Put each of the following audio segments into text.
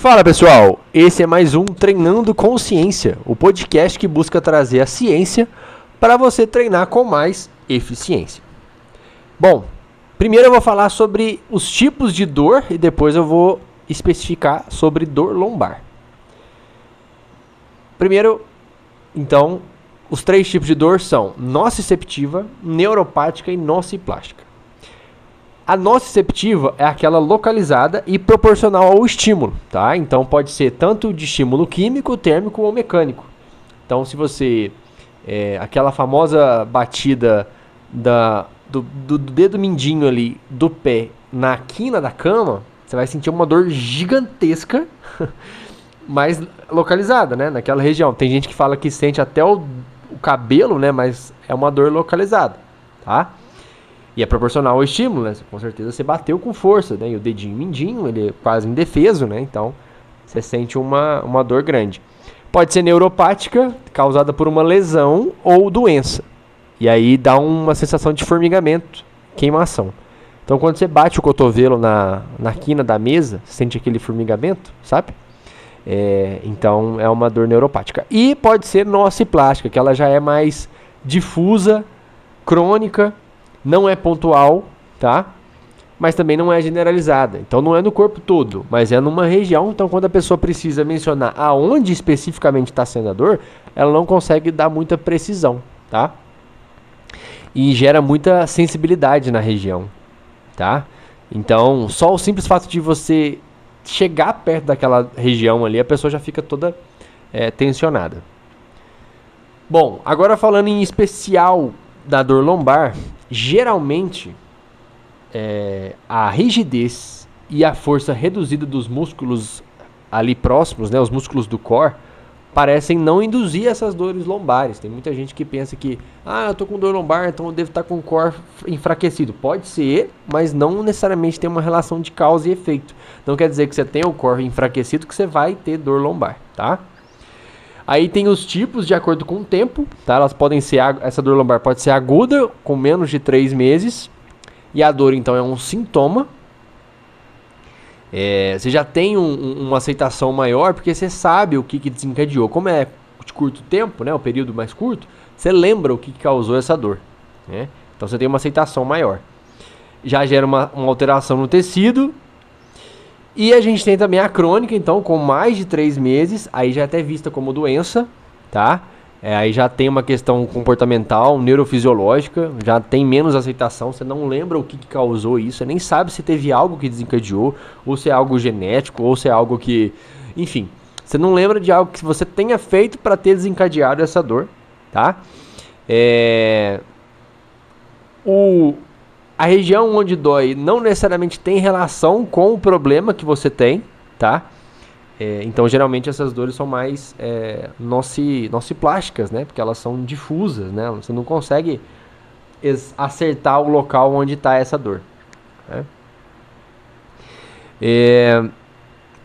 Fala pessoal, esse é mais um Treinando com Ciência, o podcast que busca trazer a ciência para você treinar com mais eficiência. Bom, primeiro eu vou falar sobre os tipos de dor e depois eu vou especificar sobre dor lombar. Primeiro, então, os três tipos de dor são nociceptiva, neuropática e nociplástica. A nociceptiva é aquela localizada e proporcional ao estímulo, tá? Então pode ser tanto de estímulo químico, térmico ou mecânico. Então se você, aquela famosa batida do dedo mindinho ali do pé na quina da cama, você vai sentir uma dor gigantesca, mais localizada, né? Naquela região. Tem gente que fala que sente até o cabelo, né? Mas é uma dor localizada, tá? E é proporcional ao estímulo, né? Com certeza você bateu com força, né? E o dedinho mindinho, ele é quase indefeso, né? Então, você sente uma dor grande. Pode ser neuropática, causada por uma lesão ou doença. E aí dá uma sensação de formigamento, queimação. Então, quando você bate o cotovelo na quina da mesa, você sente aquele formigamento, sabe? Então, é uma dor neuropática. E pode ser nociplástica, que ela já é mais difusa, crônica, não é pontual, tá? Mas também não é generalizada. Então não é no corpo todo, mas é numa região. Então quando a pessoa precisa mencionar aonde especificamente está sendo a dor, ela não consegue dar muita precisão, tá? E gera muita sensibilidade na região, tá? Então só o simples fato de você chegar perto daquela região ali, a pessoa já fica toda tensionada. Bom, agora falando em especial da dor lombar, geralmente a rigidez e a força reduzida dos músculos ali próximos, né, os músculos do core, parecem não induzir essas dores lombares. Tem muita gente que pensa que, eu tô com dor lombar, então eu devo estar com o core enfraquecido. Pode ser, mas não necessariamente tem uma relação de causa e efeito. Não quer dizer que você tem o core enfraquecido que você vai ter dor lombar, tá? Aí tem os tipos de acordo com o tempo, tá? Elas podem ser, essa dor lombar pode ser aguda, com menos de 3 meses. E a dor, então, é um sintoma. Você já tem uma aceitação maior, porque você sabe o que desencadeou. Como é de curto tempo, né? O período mais curto, você lembra o que causou essa dor, né? Então você tem uma aceitação maior. Já gera uma alteração no tecido. E a gente tem também a crônica, então, com mais de 3 meses, aí já é até vista como doença, tá? Aí já tem uma questão comportamental, neurofisiológica, já tem menos aceitação, você não lembra o que causou isso, você nem sabe se teve algo que desencadeou, ou se é algo genético, ou se é algo que... Enfim, você não lembra de algo que você tenha feito para ter desencadeado essa dor, tá? A região onde dói não necessariamente tem relação com o problema que você tem, tá? Então, geralmente, essas dores são mais nociplásticas, né? Porque elas são difusas, né? Você não consegue acertar o local onde está essa dor, né?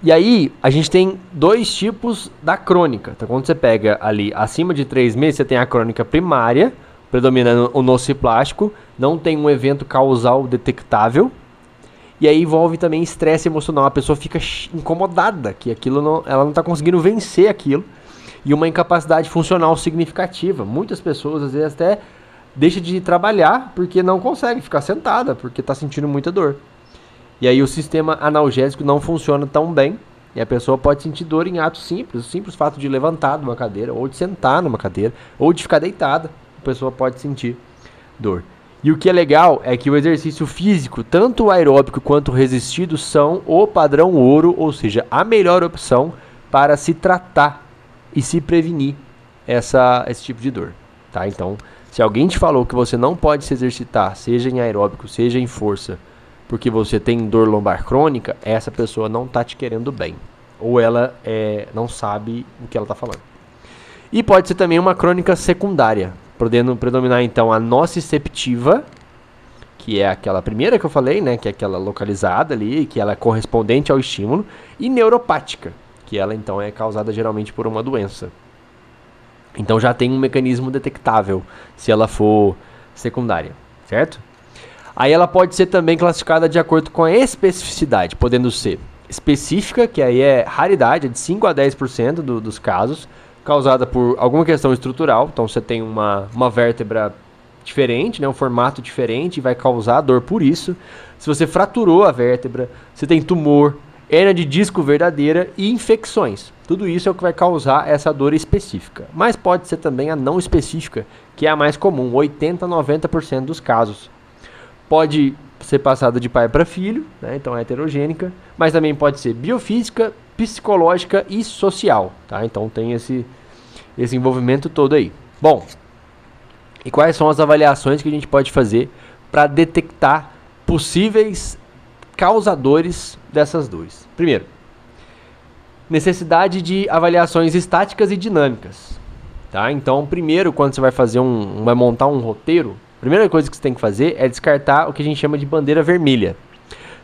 E aí, a gente tem dois tipos da crônica. Então, quando você pega ali acima de 3 meses, você tem a crônica primária, predominando o nociplástico, não tem um evento causal detectável, e aí envolve também estresse emocional, a pessoa fica incomodada, que ela não está conseguindo vencer aquilo, e uma incapacidade funcional significativa. Muitas pessoas, às vezes, até deixam de trabalhar, porque não consegue ficar sentada, porque está sentindo muita dor. E aí o sistema analgésico não funciona tão bem, e a pessoa pode sentir dor em atos simples, o simples fato de levantar de uma cadeira, ou de sentar numa cadeira, ou de ficar deitada. A pessoa pode sentir dor. E o que é legal é que o exercício físico, tanto o aeróbico quanto o resistido, são o padrão ouro, ou seja, a melhor opção para se tratar e se prevenir esse tipo de dor, tá? Então, se alguém te falou que você não pode se exercitar, seja em aeróbico, seja em força, porque você tem dor lombar crônica, essa pessoa não está te querendo bem. Ou ela não sabe o que ela está falando. E pode ser também uma crônica secundária, podendo predominar então a nociceptiva, que é aquela primeira que eu falei, né, que é aquela localizada ali, que ela é correspondente ao estímulo, e neuropática, que ela então é causada geralmente por uma doença. Então já tem um mecanismo detectável se ela for secundária, certo? Aí ela pode ser também classificada de acordo com a especificidade, podendo ser específica, que aí é raridade, é de 5 a 10% dos casos, causada por alguma questão estrutural. Então você tem uma vértebra diferente, né, um formato diferente, e vai causar dor por isso. Se você fraturou a vértebra, você tem tumor, hérnia de disco verdadeira e infecções. Tudo isso é o que vai causar essa dor específica. Mas pode ser também a não específica, que é a mais comum, 80 a 90% dos casos. Pode ser passada de pai para filho, né? Então é heterogênica, mas também pode ser biofísica, psicológica e social, tá? Então tem esse envolvimento todo aí. Bom, e quais são as avaliações que a gente pode fazer para detectar possíveis causadores dessas dores? Primeiro, necessidade de avaliações estáticas e dinâmicas, tá? Então, primeiro, quando você vai fazer vai montar um roteiro, a primeira coisa que você tem que fazer é descartar o que a gente chama de bandeira vermelha.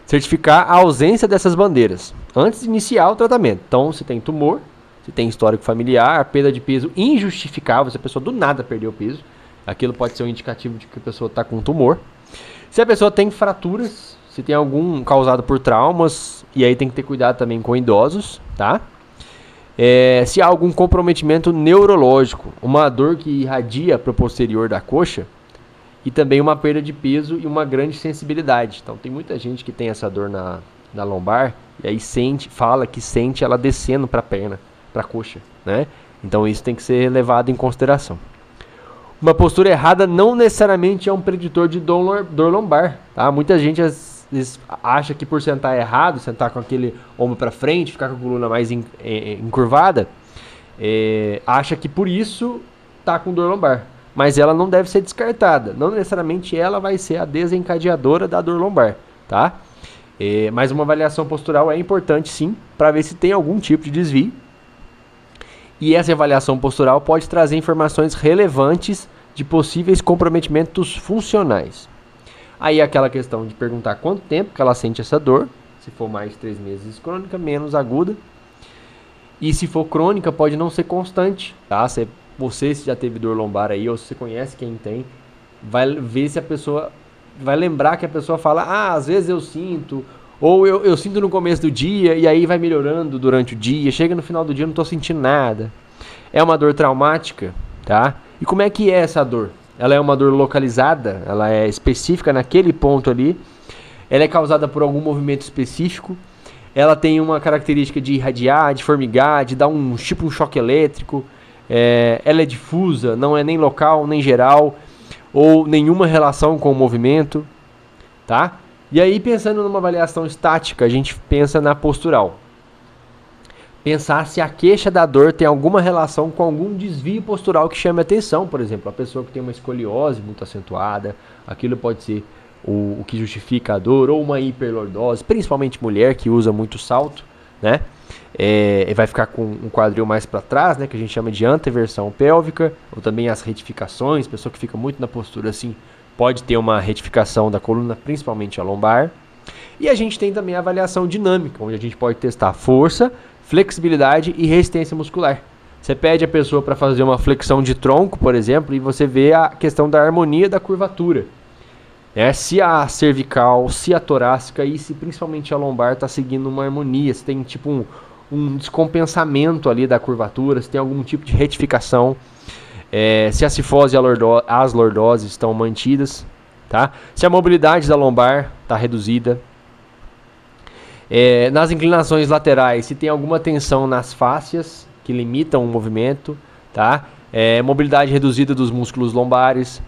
Certificar a ausência dessas bandeiras antes de iniciar o tratamento. Então, se tem tumor, se tem histórico familiar, perda de peso injustificável, se a pessoa do nada perdeu peso, aquilo pode ser um indicativo de que a pessoa está com tumor. Se a pessoa tem fraturas, se tem algum causado por traumas, e aí tem que ter cuidado também com idosos, tá? Se há algum comprometimento neurológico, uma dor que irradia para o posterior da coxa, e também uma perda de peso e uma grande sensibilidade. Então tem muita gente que tem essa dor na lombar, e aí fala que sente ela descendo para a perna, para a coxa, né? Então isso tem que ser levado em consideração. Uma postura errada não necessariamente é um preditor de dor lombar, tá? Muita gente às vezes acha que por sentar errado, sentar com aquele ombro para frente, ficar com a coluna mais encurvada, acha que por isso tá com dor lombar. Mas ela não deve ser descartada. Não necessariamente ela vai ser a desencadeadora da dor lombar, tá? Mas uma avaliação postural é importante sim, para ver se tem algum tipo de desvio. E essa avaliação postural pode trazer informações relevantes de possíveis comprometimentos funcionais. Aí aquela questão de perguntar quanto tempo que ela sente essa dor. Se for mais de 3 meses crônica, menos aguda. E se for crônica, pode não ser constante, tá? Você se já teve dor lombar aí, ou se você conhece quem tem, vai ver se a pessoa vai lembrar que a pessoa fala, às vezes eu sinto, ou eu sinto no começo do dia, e aí vai melhorando durante o dia, chega no final do dia eu não estou sentindo nada. É uma dor traumática, tá? E como é que é essa dor? Ela é uma dor localizada, ela é específica naquele ponto ali, ela é causada por algum movimento específico, ela tem uma característica de irradiar, de formigar, de dar um choque elétrico. Ela é difusa, não é nem local, nem geral, ou nenhuma relação com o movimento, tá? E aí, pensando numa avaliação estática, a gente pensa na postural. Pensar se a queixa da dor tem alguma relação com algum desvio postural que chame a atenção. Por exemplo, a pessoa que tem uma escoliose muito acentuada, aquilo pode ser o que justifica a dor, ou uma hiperlordose, principalmente mulher que usa muito salto, né? Vai ficar com um quadril mais para trás, né, que a gente chama de anteversão pélvica, ou também as retificações, pessoa que fica muito na postura assim, pode ter uma retificação da coluna, principalmente a lombar. E a gente tem também a avaliação dinâmica, onde a gente pode testar força, flexibilidade e resistência muscular. Você pede a pessoa para fazer uma flexão de tronco, por exemplo, e você vê a questão da harmonia da curvatura. Se a cervical, se a torácica e se principalmente a lombar está seguindo uma harmonia, se tem tipo um descompensamento ali da curvatura, se tem algum tipo de retificação, se a cifose e as lordoses estão mantidas, tá? Se a mobilidade da lombar está reduzida, nas inclinações laterais, se tem alguma tensão nas fáscias que limitam o movimento, tá? Mobilidade reduzida dos músculos lombares.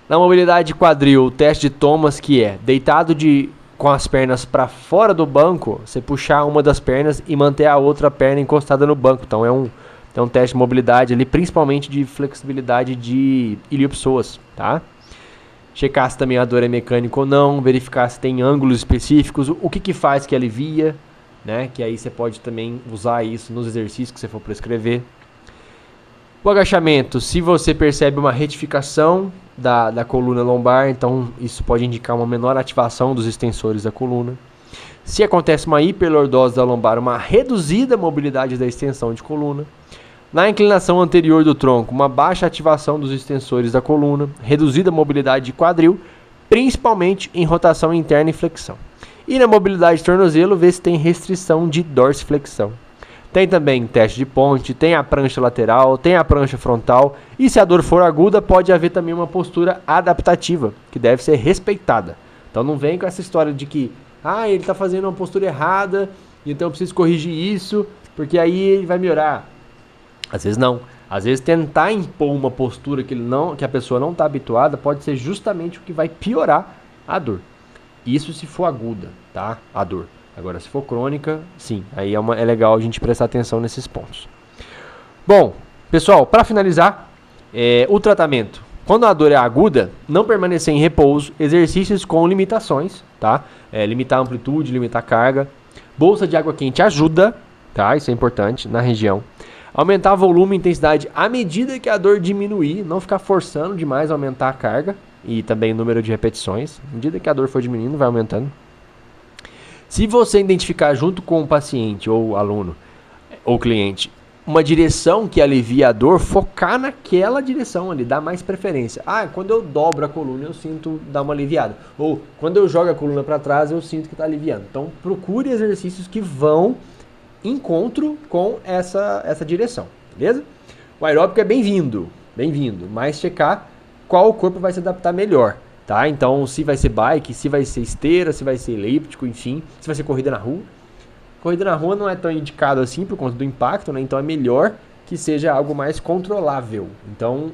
Na mobilidade de quadril, o teste de Thomas, que é deitado com as pernas para fora do banco, você puxar uma das pernas e manter a outra perna encostada no banco. Então é um teste de mobilidade ali, principalmente de flexibilidade de iliopsoas, tá? Checar se também a dor é mecânica ou não, verificar se tem ângulos específicos, o que faz que alivia, né? Que aí você pode também usar isso nos exercícios que você for prescrever. O agachamento, se você percebe uma retificação da coluna lombar, então isso pode indicar uma menor ativação dos extensores da coluna. Se acontece uma hiperlordose da lombar, uma reduzida mobilidade da extensão de coluna. Na inclinação anterior do tronco, uma baixa ativação dos extensores da coluna, reduzida mobilidade de quadril, principalmente em rotação interna e flexão. E na mobilidade de tornozelo, vê se tem restrição de dorsiflexão. Tem também teste de ponte, tem a prancha lateral, tem a prancha frontal. E se a dor for aguda, pode haver também uma postura adaptativa, que deve ser respeitada. Então não vem com essa história de que, ele está fazendo uma postura errada, então eu preciso corrigir isso, porque aí ele vai melhorar. Às vezes não. Às vezes tentar impor uma postura que a pessoa não está habituada pode ser justamente o que vai piorar a dor. Isso se for aguda, tá? A dor. Agora, se for crônica, sim. Aí é legal a gente prestar atenção nesses pontos. Bom, pessoal, para finalizar, o tratamento. Quando a dor é aguda, não permanecer em repouso, exercícios com limitações, tá? Limitar a amplitude, limitar a carga. Bolsa de água quente ajuda, tá? Isso é importante na região. Aumentar volume e intensidade à medida que a dor diminuir, não ficar forçando demais a aumentar a carga e também o número de repetições. À medida que a dor for diminuindo, vai aumentando. Se você identificar junto com o paciente ou aluno ou cliente uma direção que alivia a dor, focar naquela direção ali, dar mais preferência. Quando eu dobro a coluna eu sinto dar uma aliviada. Ou quando eu jogo a coluna para trás eu sinto que está aliviando. Então procure exercícios que vão encontro com essa direção, beleza? O aeróbico é bem-vindo, mas checar qual o corpo vai se adaptar melhor, tá? Então, se vai ser bike, se vai ser esteira, se vai ser elíptico, enfim, se vai ser corrida na rua. Corrida na rua não é tão indicado assim por conta do impacto, né? Então é melhor que seja algo mais controlável. Então,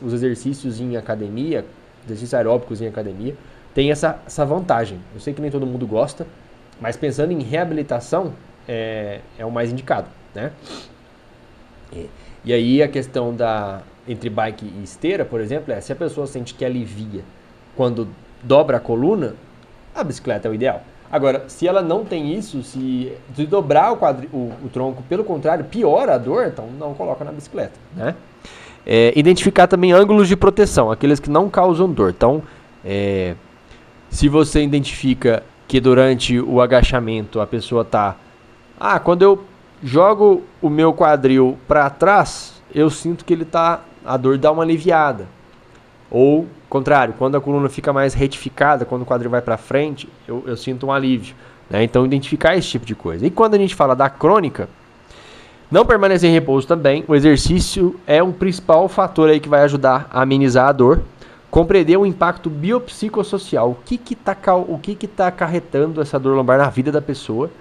os exercícios em academia, exercícios aeróbicos em academia, tem essa vantagem. Eu sei que nem todo mundo gosta, mas pensando em reabilitação, é o mais indicado, né? E aí a questão entre bike e esteira, por exemplo, se a pessoa sente que alivia quando dobra a coluna, a bicicleta é o ideal. Agora, se ela não tem isso, se dobrar o tronco, pelo contrário, piora a dor, então não coloca na bicicleta, né? Identificar também ângulos de proteção, aqueles que não causam dor. Então, se você identifica que durante o agachamento a pessoa está... quando eu jogo o meu quadril para trás, eu sinto que a dor dá uma aliviada. Ou, contrário, quando a coluna fica mais retificada, quando o quadril vai para frente, eu sinto um alívio, né? Então, identificar esse tipo de coisa. E quando a gente fala da crônica, não permanecer em repouso também. O exercício é um principal fator aí que vai ajudar a amenizar a dor. Compreender o impacto biopsicossocial. O que tá acarretando essa dor lombar na vida da pessoa,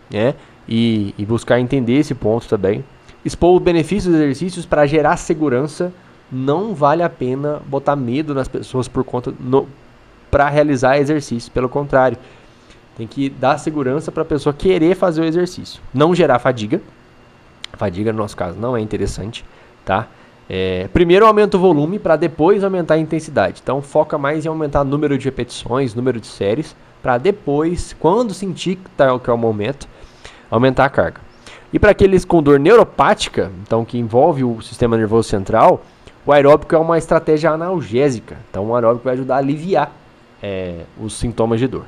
né? E buscar entender esse ponto também. Expor os benefícios dos exercícios para gerar segurança. Não vale a pena botar medo nas pessoas para realizar exercício. Pelo contrário, tem que dar segurança para a pessoa querer fazer o exercício. Não gerar fadiga. Fadiga, no nosso caso, não é interessante, tá? Primeiro aumenta o volume para depois aumentar a intensidade. Então foca mais em aumentar o número de repetições, número de séries, para depois, quando sentir que é o momento, aumentar a carga. E para aqueles com dor neuropática, então que envolve o sistema nervoso central, o aeróbico é uma estratégia analgésica. Então o aeróbico vai ajudar a aliviar os sintomas de dor.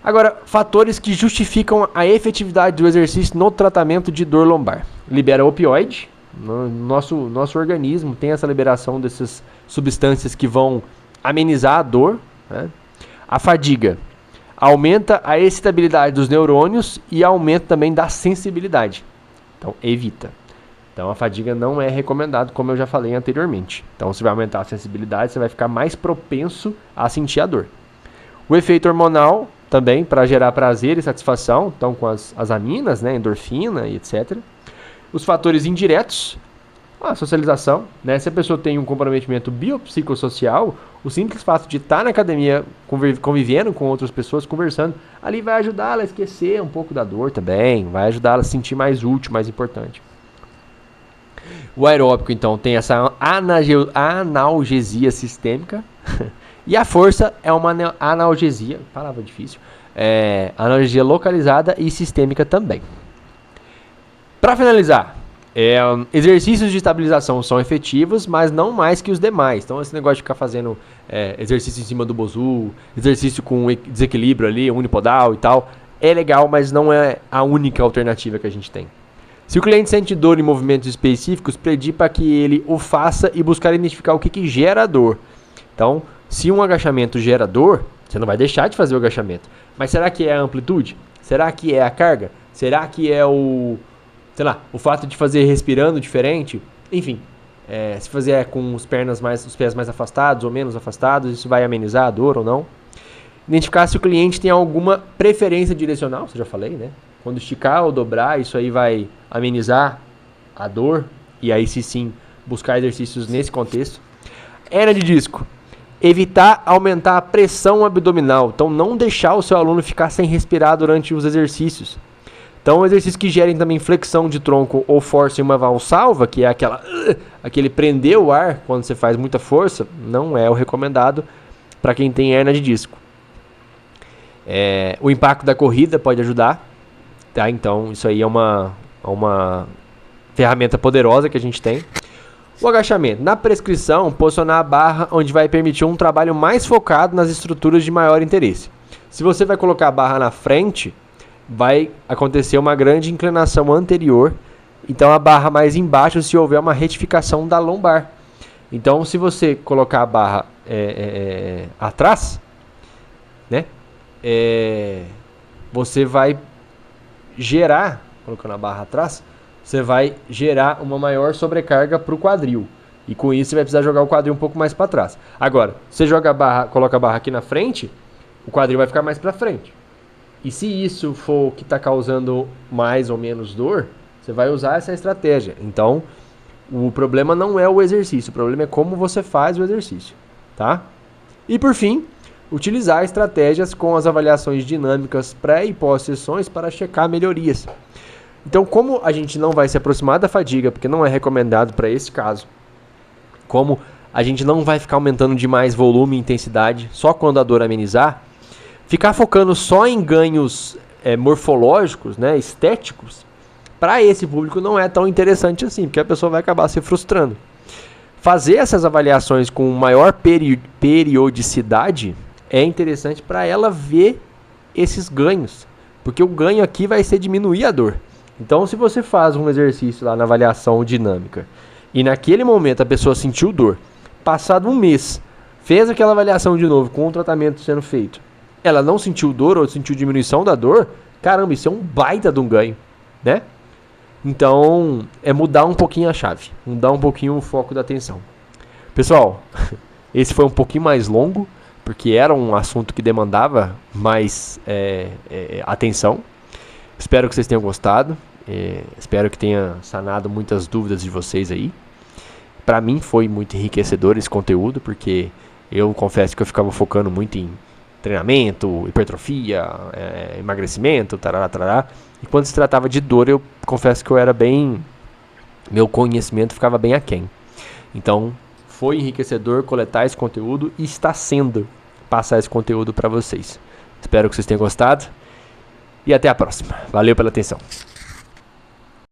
Agora, fatores que justificam a efetividade do exercício no tratamento de dor lombar. Libera opioide. Nosso organismo tem essa liberação dessas substâncias que vão amenizar a dor, né? A fadiga aumenta a excitabilidade dos neurônios e aumenta também da sensibilidade. Então, evita. Então, a fadiga não é recomendado, como eu já falei anteriormente. Então, você vai aumentar a sensibilidade, você vai ficar mais propenso a sentir a dor. O efeito hormonal também, para gerar prazer e satisfação, então com as aminas, né, endorfina e etc. Os fatores indiretos, a socialização, né? Se a pessoa tem um comprometimento biopsicossocial, o simples fato de estar na academia convivendo com outras pessoas, conversando, ali vai ajudar ela a esquecer um pouco da dor também, vai ajudar ela a se sentir mais útil, mais importante. O aeróbico, então, tem essa analgesia sistêmica, e a força é uma analgesia, palavra difícil, analgesia localizada e sistêmica também. Para finalizar, exercícios de estabilização são efetivos, mas não mais que os demais. Então, esse negócio de ficar fazendo exercício em cima do bozu, exercício com desequilíbrio ali, unipodal e tal, é legal, mas não é a única alternativa que a gente tem. Se o cliente sente dor em movimentos específicos, pedir para que ele o faça e buscar identificar o que gera dor. Então, se um agachamento gera dor, você não vai deixar de fazer o agachamento, Mas será que é a amplitude? Será que é a carga? Será que é o fato de fazer respirando diferente? Enfim, se fazer com os pés mais afastados ou menos afastados, isso vai amenizar a dor ou não? Identificar se o cliente tem alguma preferência direcional, isso eu já falei, né? Quando esticar ou dobrar, isso aí vai amenizar a dor, e aí sim, buscar exercícios nesse contexto. Hernia de disco. Evitar aumentar a pressão abdominal, então não deixar o seu aluno ficar sem respirar durante os exercícios. Então, exercícios que gerem também flexão de tronco ou força em uma valsalva, que é aquele prender o ar quando você faz muita força, não é o recomendado para quem tem hernia de disco. O impacto da corrida pode ajudar, tá? Então, isso aí é uma ferramenta poderosa que a gente tem. O agachamento. Na prescrição, posicionar a barra onde vai permitir um trabalho mais focado nas estruturas de maior interesse. Se você vai colocar a barra na frente, vai acontecer uma grande inclinação anterior, então a barra mais embaixo se houver uma retificação da lombar. Então, se você colocar a barra atrás, né, você vai gerar, colocando a barra atrás, você vai gerar uma maior sobrecarga para o quadril. E com isso você vai precisar jogar o quadril um pouco mais para trás. Agora, você coloca a barra aqui na frente, o quadril vai ficar mais para frente. E se isso for o que está causando mais ou menos dor, você vai usar essa estratégia. Então, o problema não é o exercício, o problema é como você faz o exercício, tá? E por fim, utilizar estratégias com as avaliações dinâmicas pré e pós-sessões para checar melhorias. Então, como a gente não vai se aproximar da fadiga, porque não é recomendado para esse caso, como a gente não vai ficar aumentando demais volume e intensidade só quando a dor amenizar, ficar focando só em ganhos morfológicos, né, estéticos, para esse público não é tão interessante assim, porque a pessoa vai acabar se frustrando. Fazer essas avaliações com maior periodicidade é interessante para ela ver esses ganhos, porque o ganho aqui vai ser diminuir a dor. Então, se você faz um exercício lá na avaliação dinâmica e naquele momento a pessoa sentiu dor, passado um mês, fez aquela avaliação de novo com o tratamento sendo feito, ela não sentiu dor ou sentiu diminuição da dor, caramba, isso é um baita de um ganho, né? Então, é mudar um pouquinho a chave, mudar um pouquinho o foco da atenção. Pessoal, esse foi um pouquinho mais longo, porque era um assunto que demandava mais atenção. Espero que vocês tenham gostado, espero que tenha sanado muitas dúvidas de vocês aí. Para mim foi muito enriquecedor esse conteúdo, porque eu confesso que eu ficava focando muito em treinamento, hipertrofia, emagrecimento, tarará, tarará. E quando se tratava de dor, eu confesso que meu conhecimento ficava bem aquém. Então, foi enriquecedor coletar esse conteúdo e está sendo passar esse conteúdo para vocês. Espero que vocês tenham gostado e até a próxima. Valeu pela atenção.